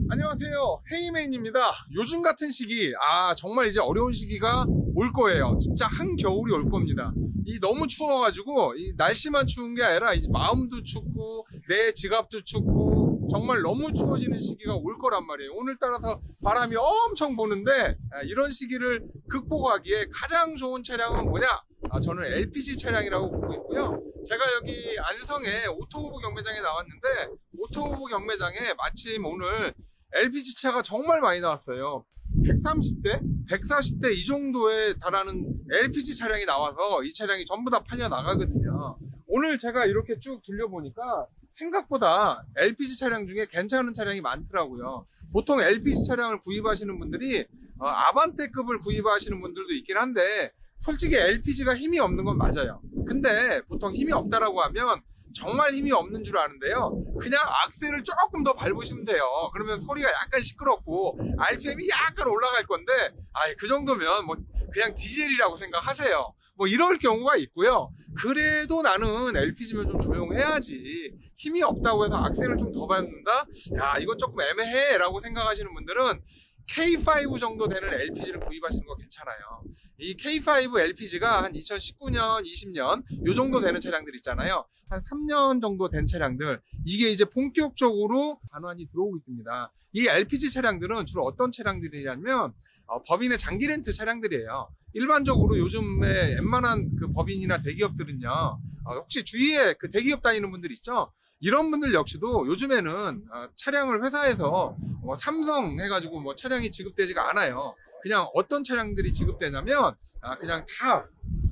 안녕하세요, 헤이맨입니다. 요즘 같은 시기, 정말 이제 어려운 시기가 올 거예요. 진짜 한겨울이 올 겁니다. 너무 추워가지고 날씨만 추운 게 아니라 이제 마음도 춥고 내 지갑도 춥고 정말 너무 추워지는 시기가 올 거란 말이에요. 오늘따라서 바람이 엄청 부는데 이런 시기를 극복하기에 가장 좋은 차량은 뭐냐? 저는 LPG 차량이라고 보고 있고요. 제가 여기 안성에 오토호브 경매장에 나왔는데, 오토호브 경매장에 마침 오늘 LPG 차가 정말 많이 나왔어요. 130대, 140대 이 정도에 달하는 LPG 차량이 나와서 이 차량이 전부 다 팔려 나가거든요. 오늘 제가 이렇게 쭉 둘러보니까 생각보다 LPG 차량 중에 괜찮은 차량이 많더라고요. 보통 LPG 차량을 구입하시는 분들이 아반떼급을 구입하시는 분들도 있긴 한데, 솔직히 LPG가 힘이 없는 건 맞아요. 근데 보통 힘이 없다라고 하면 정말 힘이 없는 줄 아는데요. 그냥 악셀을 조금 더 밟으시면 돼요. 그러면 소리가 약간 시끄럽고 RPM이 약간 올라갈 건데, 그 정도면 뭐 그냥 디젤이라고 생각하세요. 뭐 이럴 경우가 있고요. 그래도 나는 LPG면 좀 조용해야지, 힘이 없다고 해서 악셀을 좀 더 밟는다? 이건 조금 애매해 라고 생각하시는 분들은 K5 정도 되는 LPG를 구입하시는 거 괜찮아요. 이 K5 LPG가 한 2019년, 20년 요 정도 되는 차량들 있잖아요. 한 3년 정도 된 차량들, 이게 이제 본격적으로 반환이 들어오고 있습니다. 이 LPG 차량들은 주로 어떤 차량들이냐면 법인의 장기 렌트 차량들이에요. 일반적으로 요즘에 웬만한 그 법인이나 대기업들은요, 혹시 주위에 그 대기업 다니는 분들 있죠? 이런 분들 역시도 요즘에는 차량을 회사에서 삼성 해가지고 뭐 차량이 지급되지가 않아요. 그냥 어떤 차량들이 지급되냐면 그냥 다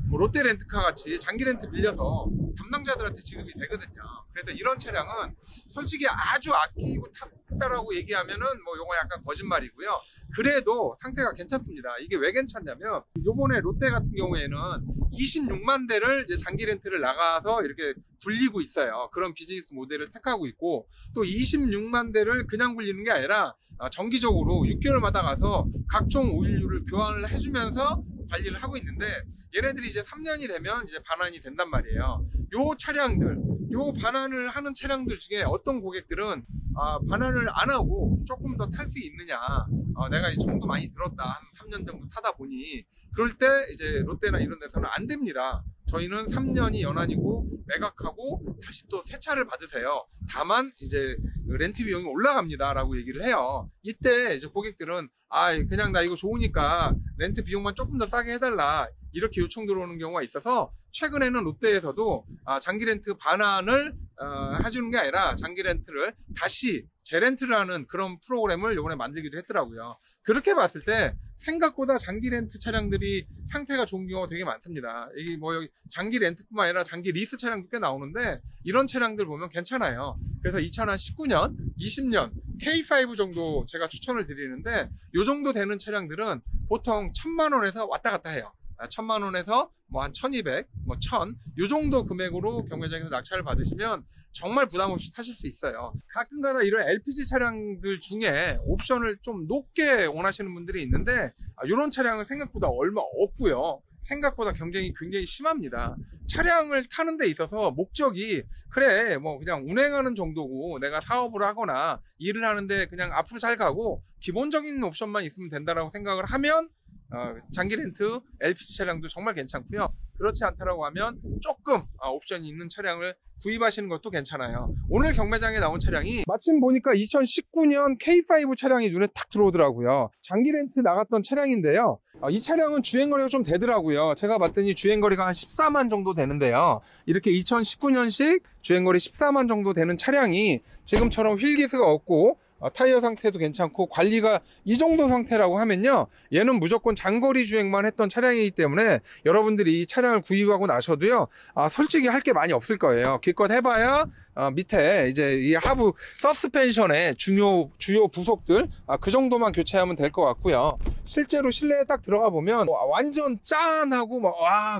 뭐 롯데 렌트카 같이 장기 렌트 빌려서 담당자들한테 지급이 되거든요. 그래서 이런 차량은 솔직히 아주 아끼고 탔다라고 얘기하면은 뭐 요거 약간 거짓말이고요. 그래도 상태가 괜찮습니다. 이게 왜 괜찮냐면, 요번에 롯데 같은 경우에는 26만 대를 이제 장기 렌트를 나가서 이렇게 굴리고 있어요. 그런 비즈니스 모델을 택하고 있고, 또 26만 대를 그냥 굴리는 게 아니라 정기적으로 6개월마다 가서 각종 오일류를 교환을 해주면서 관리를 하고 있는데, 얘네들이 이제 3년이 되면 이제 반환이 된단 말이에요. 요 차량들, 요 반환을 하는 차량들 중에 어떤 고객들은 반환을 안 하고 조금 더 탈 수 있느냐, 내가 이 정도 많이 들었다, 한 3년 정도 타다 보니, 그럴 때 이제 롯데나 이런 데서는 안 됩니다. 저희는 3년이 연한이고 매각하고 다시 또 새 차를 받으세요. 다만 이제 렌트 비용이 올라갑니다 라고 얘기를 해요. 이때 이제 고객들은 그냥 나 이거 좋으니까 렌트 비용만 조금 더 싸게 해달라, 이렇게 요청 들어오는 경우가 있어서, 최근에는 롯데에서도 장기 렌트 반환을 해주는 게 아니라 장기 렌트를 다시 재렌트를 하는 그런 프로그램을 이번에 만들기도 했더라고요. 그렇게 봤을 때 생각보다 장기 렌트 차량들이 상태가 좋은 경우가 되게 많습니다. 이게 뭐 여기 장기 렌트뿐만 아니라 장기 리스 차량도 꽤 나오는데, 이런 차량들 보면 괜찮아요. 그래서 2019년, 20년 K5 정도 제가 추천을 드리는데, 요 정도 되는 차량들은 보통 1,000만 원에서 왔다 갔다 해요. 1,000만 원에서 뭐 한 1,200, 뭐 1,000, 요 정도 금액으로 경매장에서 낙찰을 받으시면 정말 부담 없이 사실 수 있어요. 가끔가다 이런 LPG 차량들 중에 옵션을 좀 높게 원하시는 분들이 있는데, 이런 차량은 생각보다 얼마 없고요. 생각보다 경쟁이 굉장히 심합니다. 차량을 타는 데 있어서 목적이, 그래 뭐 그냥 운행하는 정도고 내가 사업을 하거나 일을 하는데 그냥 앞으로 잘 가고 기본적인 옵션만 있으면 된다라고 생각을 하면 장기 렌트 LPG 차량도 정말 괜찮고요. 그렇지 않다라고 하면 조금 옵션이 있는 차량을 구입하시는 것도 괜찮아요. 오늘 경매장에 나온 차량이 마침 보니까 2019년 K5 차량이 눈에 탁 들어오더라고요. 장기 렌트 나갔던 차량인데요. 이 차량은 주행거리가 좀 되더라고요. 제가 봤더니 주행거리가 한 14만 정도 되는데요. 이렇게 2019년식 주행거리 14만 정도 되는 차량이 지금처럼 휠기스가 없고 타이어 상태도 괜찮고 관리가 이 정도 상태라고 하면요, 얘는 무조건 장거리 주행만 했던 차량이기 때문에 여러분들이 이 차량을 구입하고 나셔도요, 솔직히 할 게 많이 없을 거예요. 기껏 해봐야 밑에 이제 이 하부 서스펜션의 주요 부속들 그 정도만 교체하면 될 것 같고요. 실제로 실내에 딱 들어가 보면 완전 짠하고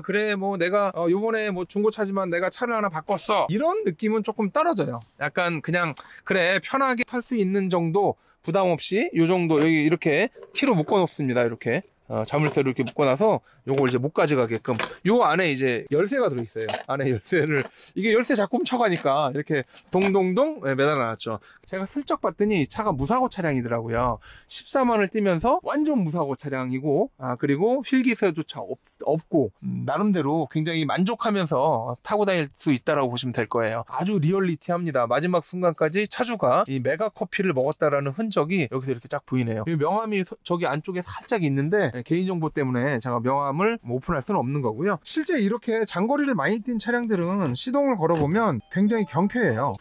그래 뭐 내가 요번에 뭐 중고차지만 내가 차를 하나 바꿨어, 이런 느낌은 조금 떨어져요. 약간 그냥 그래 편하게 탈 수 있는 정도, 부담 없이 요 정도, 여기 이렇게 키로 묶어 놓습니다. 이렇게 자물쇠로 이렇게 묶어놔서 요걸 이제 못 가져가게끔 요 안에 이제 열쇠가 들어있어요. 안에 열쇠를 이게 열쇠 자꾸 훔쳐가니까 이렇게 동동동 매달아놨죠. 제가 슬쩍 봤더니 차가 무사고 차량이더라고요. 14만을 뛰면서 완전 무사고 차량이고 그리고 필기세조차 없고 나름대로 굉장히 만족하면서 타고 다닐 수 있다라고 보시면 될 거예요. 아주 리얼리티합니다. 마지막 순간까지 차주가 이 메가 커피를 먹었다라는 흔적이 여기서 이렇게 쫙 보이네요. 이 명함이 저기 안쪽에 살짝 있는데 개인정보 때문에 제가 명함을 오픈할 수는 없는 거고요. 실제 이렇게 장거리를 많이 뛴 차량들은 시동을 걸어보면 굉장히 경쾌해요.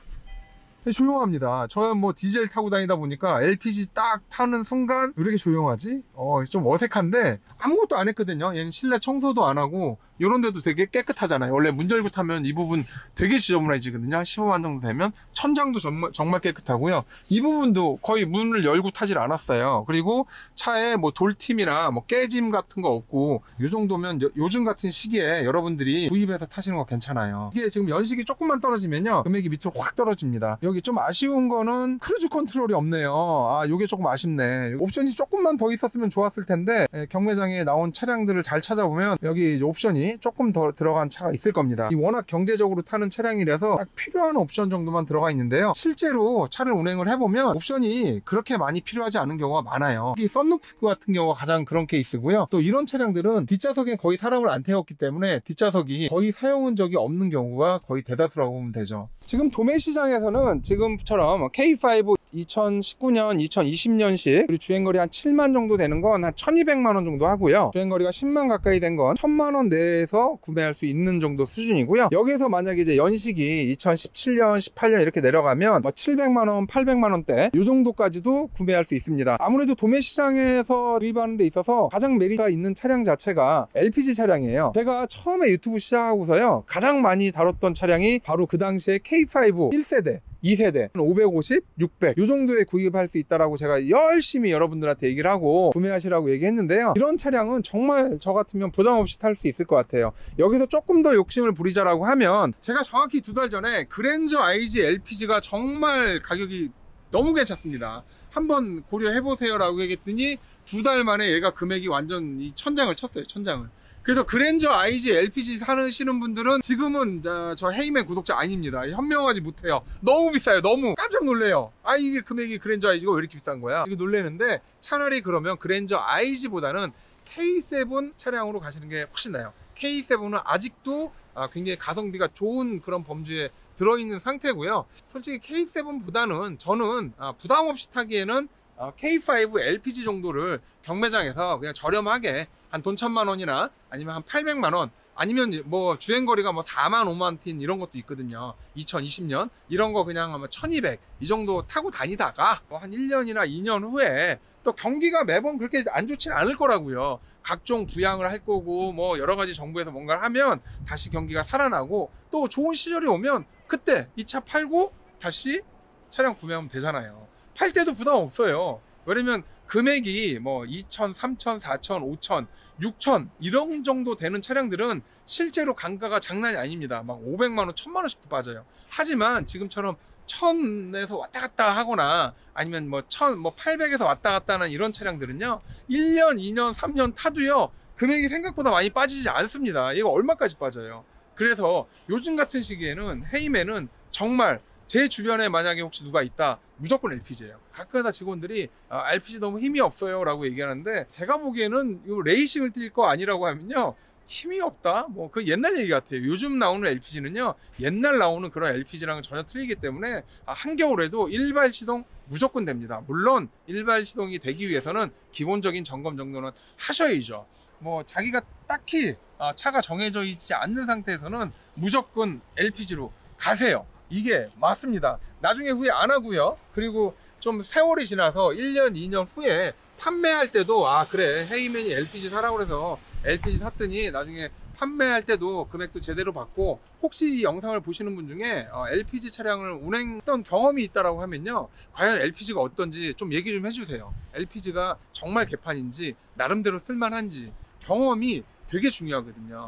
조용합니다. 저는 뭐 디젤 타고 다니다 보니까 LPG 딱 타는 순간 왜 이렇게 조용하지? 좀 어색한데 아무것도 안 했거든요. 얘는 실내 청소도 안 하고 이런 데도 되게 깨끗하잖아요. 원래 문 열고 타면 이 부분 되게 지저분해지거든요. 한 15만 정도 되면 천장도 정말 깨끗하고요. 이 부분도 거의 문을 열고 타질 않았어요. 그리고 차에 뭐 돌팀이나 뭐 깨짐 같은 거 없고 이 정도면 요즘 같은 시기에 여러분들이 구입해서 타시는 거 괜찮아요. 이게 지금 연식이 조금만 떨어지면요 금액이 밑으로 확 떨어집니다. 여기 좀 아쉬운 거는 크루즈 컨트롤이 없네요. 요게 조금 아쉽네. 옵션이 조금만 더 있었으면 좋았을 텐데 경매장에 나온 차량들을 잘 찾아보면 여기 옵션이 조금 더 들어간 차가 있을 겁니다. 이 워낙 경제적으로 타는 차량이라서 딱 필요한 옵션 정도만 들어가 있는데요. 실제로 차를 운행을 해보면 옵션이 그렇게 많이 필요하지 않은 경우가 많아요. 이 썬루프 같은 경우가 가장 그런 케이스고요. 또 이런 차량들은 뒷좌석에 거의 사람을 안 태웠기 때문에 뒷좌석이 거의 사용한 적이 없는 경우가 거의 대다수라고 보면 되죠. 지금 도매 시장에서는 지금처럼 K5 2019년, 2020년식 그리고 주행거리 한 7만 정도 되는 건 한 1200만 원 정도 하고요. 주행거리가 10만 가까이 된 건 1000만 원 내에서 구매할 수 있는 정도 수준이고요. 여기서 만약에 이제 연식이 2017년, 18년 이렇게 내려가면 뭐 700만 원, 800만 원대 이 정도까지도 구매할 수 있습니다. 아무래도 도매 시장에서 구입하는 데 있어서 가장 메리트가 있는 차량 자체가 LPG 차량이에요. 제가 처음에 유튜브 시작하고서요 가장 많이 다뤘던 차량이 바로 그 당시에 K5 1세대 2세대 550, 600 이 정도에 구입할 수 있다라고 제가 열심히 여러분들한테 얘기를 하고 구매하시라고 얘기했는데요. 이런 차량은 정말 저 같으면 부담 없이 탈 수 있을 것 같아요. 여기서 조금 더 욕심을 부리자라고 하면 제가 정확히 2달 전에 그랜저 IG LPG가 정말 가격이 너무 괜찮습니다. 한번 고려해보세요 라고 얘기했더니 2달 만에 얘가 금액이 완전 이 천장을 쳤어요. 천장을. 그래서 그랜저 IG LPG 사시는 분들은 지금은 저 헤이맨 구독자 아닙니다. 현명하지 못해요. 너무 비싸요. 너무 깜짝 놀래요. 이게 금액이 그랜저 IG가 왜 이렇게 비싼 거야? 이거 놀래는데 차라리 그러면 그랜저 IG보다는 K7 차량으로 가시는 게 훨씬 나아요. K7은 아직도 굉장히 가성비가 좋은 그런 범주에 들어있는 상태고요. 솔직히 K7보다는 저는 부담 없이 타기에는 K5 LPG 정도를 경매장에서 그냥 저렴하게 한 돈 1000만 원이나 아니면 한 800만 원 아니면 뭐 주행거리가 뭐 4만 5만 틴 이런 것도 있거든요. 2020년 이런 거 그냥 아마 1200 이 정도 타고 다니다가 뭐 한 1년이나 2년 후에 또 경기가 매번 그렇게 안 좋진 않을 거라고요. 각종 부양을 할 거고 뭐 여러 가지 정부에서 뭔가를 하면 다시 경기가 살아나고 또 좋은 시절이 오면 그때 이 차 팔고 다시 차량 구매하면 되잖아요. 팔 때도 부담 없어요. 왜냐면 금액이 뭐 2천, 3천, 4천, 5천, 6천 이런 정도 되는 차량들은 실제로 단가가 장난이 아닙니다. 막 500만 원, 1000만 원씩도 빠져요. 하지만 지금처럼 1000에서 왔다 갔다 하거나 아니면 뭐 800에서 왔다 갔다 하는 이런 차량들은요 1년, 2년, 3년 타도요 금액이 생각보다 많이 빠지지 않습니다. 이거 얼마까지 빠져요. 그래서 요즘 같은 시기에는 헤이맨은 정말 제 주변에 만약에 혹시 누가 있다 무조건 LPG예요. 가끔가다 직원들이 LPG 너무 힘이 없어요 라고 얘기하는데 제가 보기에는 이거 레이싱을 뛸 거 아니라고 하면요 힘이 없다? 뭐 그 옛날 얘기 같아요. 요즘 나오는 LPG는요 옛날 나오는 그런 LPG랑은 전혀 틀리기 때문에 한겨울에도 일발 시동 무조건 됩니다. 물론 일발 시동이 되기 위해서는 기본적인 점검 정도는 하셔야죠. 뭐 자기가 딱히 차가 정해져 있지 않는 상태에서는 무조건 LPG로 가세요. 이게 맞습니다. 나중에 후회 안 하고요. 그리고 좀 세월이 지나서 1년, 2년 후에 판매할 때도 그래 헤이맨이 LPG 사라고 해서 LPG 샀더니 나중에 판매할 때도 금액도 제대로 받고 혹시 이 영상을 보시는 분 중에 LPG 차량을 운행했던 경험이 있다라고 하면요 과연 LPG가 어떤지 좀 얘기 좀 해주세요. LPG가 정말 개판인지 나름대로 쓸만한지 경험이 되게 중요하거든요.